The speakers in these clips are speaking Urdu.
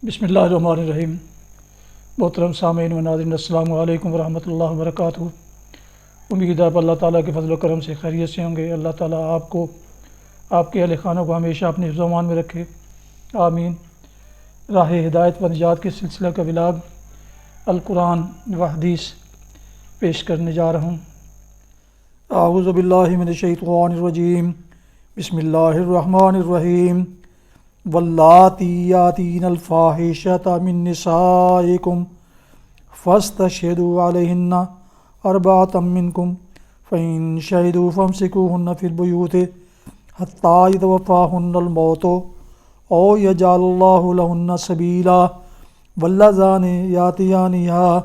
بسم اللہ الرحمن الرحیم۔ محترم سامعین و ناظرین، السلام علیکم ورحمۃ اللہ وبرکاتہ۔ امید ہے آپ اللہ تعالیٰ کے فضل و کرم سے خیریت سے ہوں گے۔ اللہ تعالیٰ آپ کو، آپ کے اہل خانہ کو ہمیشہ اپنے حفظ و امان میں رکھے، آمین۔ راہ ہدایت و نجات کے سلسلہ کا ولاگ القرآن و حدیث پیش کرنے جا رہا ہوں۔ اعوذ باللہ من الشیطان الرجیم، بسم اللہ الرحمن الرحیم۔ واللاتی یاتین الفاحشۃ من نسائکم فاستشہدوا علیہن اربعۃ منکم فإن شہدوا فامسکوہن فی البیوت حتی یتوفاہن الموت او یجعل اللہ لہن سبیلا واللذان یاتیانہا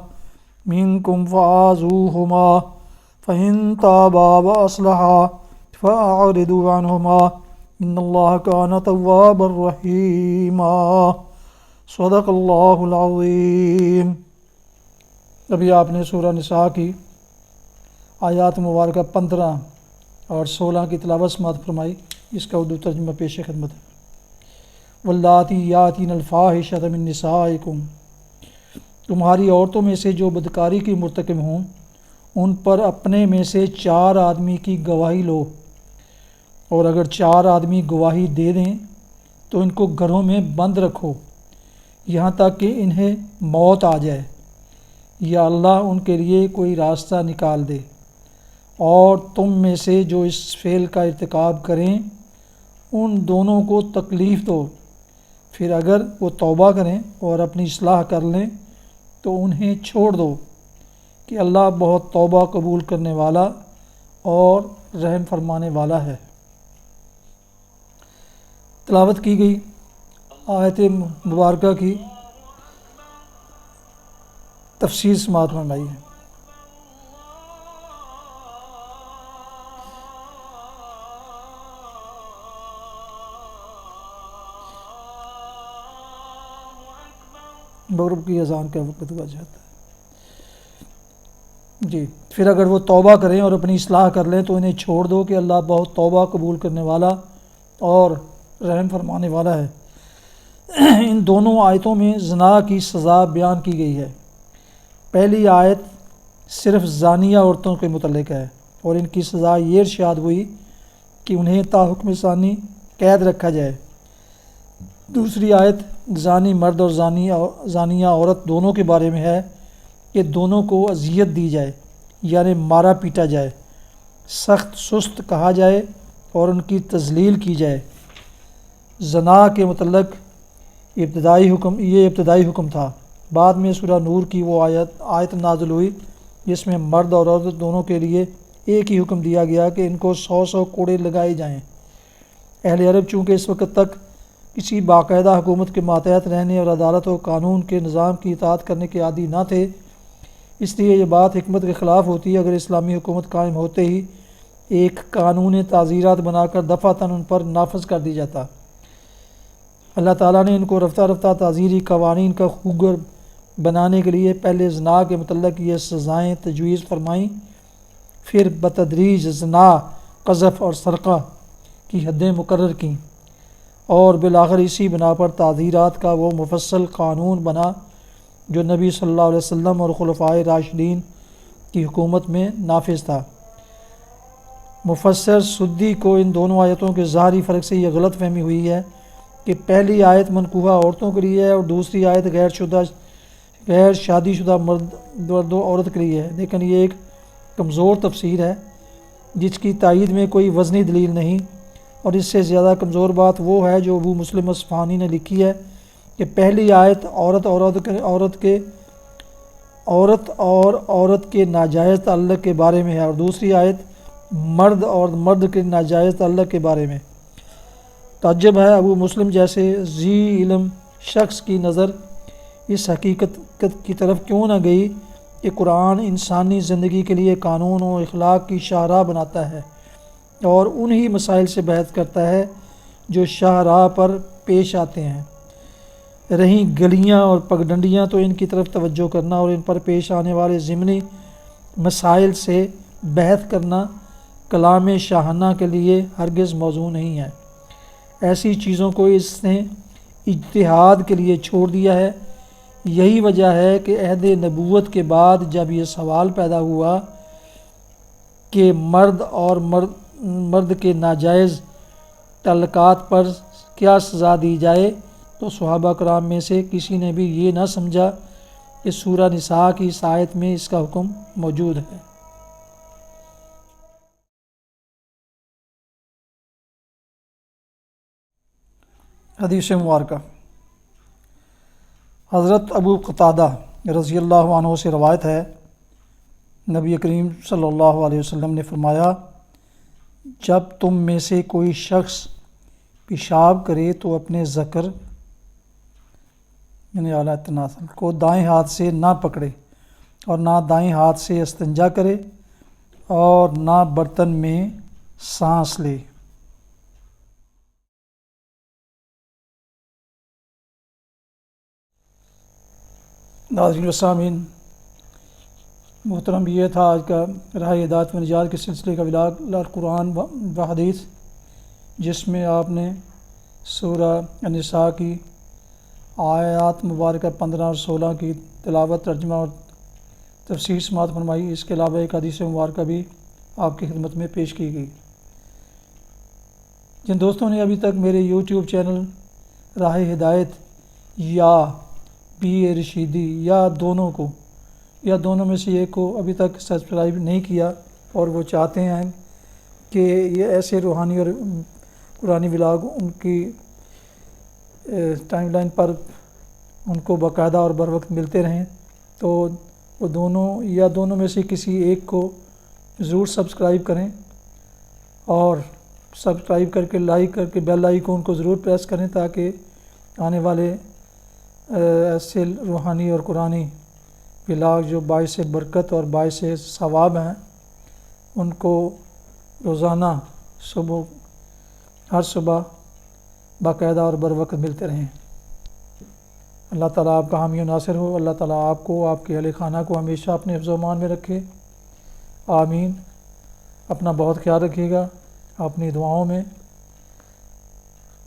منکم فآذوہما فإن تابا وأصلحا فأعرضوا عنہما ان اللہ کان توابا رحیما۔ صدق اللہ العظیم۔ ابھی آپ نے سورہ نساء کی آیات مبارکہ 15 اور 16 کی تلاوت سماعت فرمائی۔ اس کا اردو ترجمہ پیش خدمت ہے۔ واللاتی یاتین الفاحشۃ من نسائکم، تمہاری عورتوں میں سے جو بدکاری کی مرتکب ہوں ان پر اپنے میں سے 4 آدمی کی گواہی لو، اور اگر 4 آدمی گواہی دے دیں تو ان کو گھروں میں بند رکھو یہاں تک کہ انہیں موت آ جائے یا اللہ ان کے لیے کوئی راستہ نکال دے، اور تم میں سے جو اس فعل کا ارتکاب کریں ان دونوں کو تکلیف دو، پھر اگر وہ توبہ کریں اور اپنی اصلاح کر لیں تو انہیں چھوڑ دو کہ اللہ بہت توبہ قبول کرنے والا اور رحم فرمانے والا ہے۔ تلاوت کی گئی آیت مبارکہ کی تفسیر سماعت فرمائی ہے۔ مغرب کی اذان کا وقت ہوا جاتا ہے جی۔ پھر اگر وہ توبہ کریں اور اپنی اصلاح کر لیں تو انہیں چھوڑ دو کہ اللہ بہت توبہ قبول کرنے والا اور رحم فرمانے والا ہے۔ ان دونوں آیتوں میں زنا کی سزا بیان کی گئی ہے۔ پہلی آیت صرف زانیہ عورتوں کے متعلق ہے اور ان کی سزا یہ ارشاد ہوئی کہ انہیں تاحکم ثانی قید رکھا جائے۔ دوسری آیت زانی مرد اور زانیہ عورت دونوں کے بارے میں ہے کہ دونوں کو اذیت دی جائے، یعنی مارا پیٹا جائے، سخت سست کہا جائے اور ان کی تذلیل کی جائے۔ زنا کے متعلق یہ ابتدائی حکم تھا۔ بعد میں سورہ نور کی وہ آیت نازل ہوئی جس میں مرد اور عورت دونوں کے لیے ایک ہی حکم دیا گیا کہ ان کو 100 کوڑے لگائے جائیں۔ اہل عرب چونکہ اس وقت تک کسی باقاعدہ حکومت کے ماتحت رہنے اور عدالت و قانون کے نظام کی اطاعت کرنے کے عادی نہ تھے، اس لیے یہ بات حکمت کے خلاف ہوتی ہے اگر اسلامی حکومت قائم ہوتے ہی ایک قانون تعزیرات بنا کر دفعتاً ان پر نافذ کر دی جاتا۔ اللہ تعالیٰ نے ان کو رفتہ رفتہ تعزیری قوانین کا خوگر بنانے کے لیے پہلے زنا کے متعلق یہ سزائیں تجویز فرمائیں، پھر بتدریج زنا، قذف اور سرقہ کی حدیں مقرر کیں، اور بالآخر اسی بنا پر تعزیرات کا وہ مفصل قانون بنا جو نبی صلی اللہ علیہ وسلم اور خلفائے راشدین کی حکومت میں نافذ تھا۔ مفسر سدی کو ان دونوں آیتوں کے ظاہری فرق سے یہ غلط فہمی ہوئی ہے کہ پہلی آیت منکوحہ عورتوں کے لیے ہے اور دوسری آیت غیر شادی شدہ مرد و عورت کے لیے ہے، لیکن یہ ایک کمزور تفسیر ہے جس کی تائید میں کوئی وزنی دلیل نہیں، اور اس سے زیادہ کمزور بات وہ ہے جو ابو مسلم اصفہانی نے لکھی ہے کہ پہلی آیت عورت کے ناجائز تعلق کے بارے میں ہے اور دوسری آیت مرد کے ناجائز تعلق کے بارے میں۔ تعجب ہے ابو مسلم جیسے ذی علم شخص کی نظر اس حقیقت کی طرف کیوں نہ گئی کہ قرآن انسانی زندگی کے لیے قانون و اخلاق کی شاہراہ بناتا ہے اور انہی مسائل سے بحث کرتا ہے جو شاہراہ پر پیش آتے ہیں۔ رہیں گلیاں اور پگڈنڈیاں تو ان کی طرف توجہ کرنا اور ان پر پیش آنے والے ضمنی مسائل سے بحث کرنا کلام شاہانہ کے لیے ہرگز موضوع نہیں ہے۔ ایسی چیزوں کو اس نے اجتہاد کے لیے چھوڑ دیا ہے۔ یہی وجہ ہے کہ عہد نبوت کے بعد جب یہ سوال پیدا ہوا کہ مرد کے ناجائز تعلقات پر کیا سزا دی جائے، تو صحابہ کرام میں سے کسی نے بھی یہ نہ سمجھا کہ سورہ نساء کی اس آیت میں اس کا حکم موجود ہے۔ حدیث مبارکہ حضرت ابو قتادہ رضی اللہ عنہ سے روایت ہے، نبی کریم صلی اللہ علیہ وسلم نے فرمایا، جب تم میں سے کوئی شخص پیشاب کرے تو اپنے ذکر یعنی اعلیٰ تناسل کو دائیں ہاتھ سے نہ پکڑے اور نہ دائیں ہاتھ سے استنجا کرے اور نہ برتن میں سانس لے۔ ناظرین و سامعین، محترم، یہ تھا آج کا راہ ہدایت و نجات کے سلسلے کا ولاگ قرآن و حدیث، جس میں آپ نے سورہ النساء کی آیات مبارکہ 15 اور 16 کی تلاوت، ترجمہ اور تفسیر سماعت فرمائی۔ اس کے علاوہ ایک حدیث مبارکہ بھی آپ کی خدمت میں پیش کی گئی۔ جن دوستوں نے ابھی تک میرے یوٹیوب چینل راہ ہدایت یا بی اے رشیدی یا دونوں میں سے ایک کو ابھی تک سبسکرائب نہیں کیا اور وہ چاہتے ہیں کہ یہ ایسے روحانی اور قرآنی ولاگ ان کی ٹائم لائن پر ان کو باقاعدہ اور بر وقت ملتے رہیں، تو وہ دونوں میں سے کسی ایک کو ضرور سبسکرائب کریں اور سبسکرائب کر کے لائک کر کے بیل آئیکن کو ضرور پریس کریں، تاکہ آنے والے ایسے روحانی اور قرآنی ولاگ جو باعث برکت اور باعث ثواب ہیں ان کو روزانہ ہر صبح باقاعدہ اور بر وقت ملتے رہیں۔ اللہ تعالیٰ آپ کا حامی و ناصر ہو۔ اللہ تعالیٰ آپ کو، آپ کے اہل خانہ کو ہمیشہ اپنے حفظ و امان میں رکھے، آمین۔ اپنا بہت خیال رکھیے گا، اپنی دعاؤں میں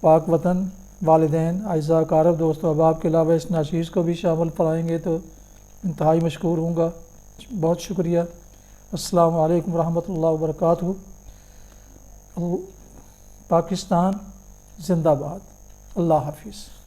پاک وطن، والدین، اعزاء اقارب، دوست و احباب کے علاوہ اس ناشیز کو بھی شامل فرمائیں گے تو انتہائی مشکور ہوں گا۔ بہت شکریہ۔ السلام علیکم ورحمۃ اللہ وبرکاتہ۔ پاکستان زندہ باد۔ اللہ حافظ۔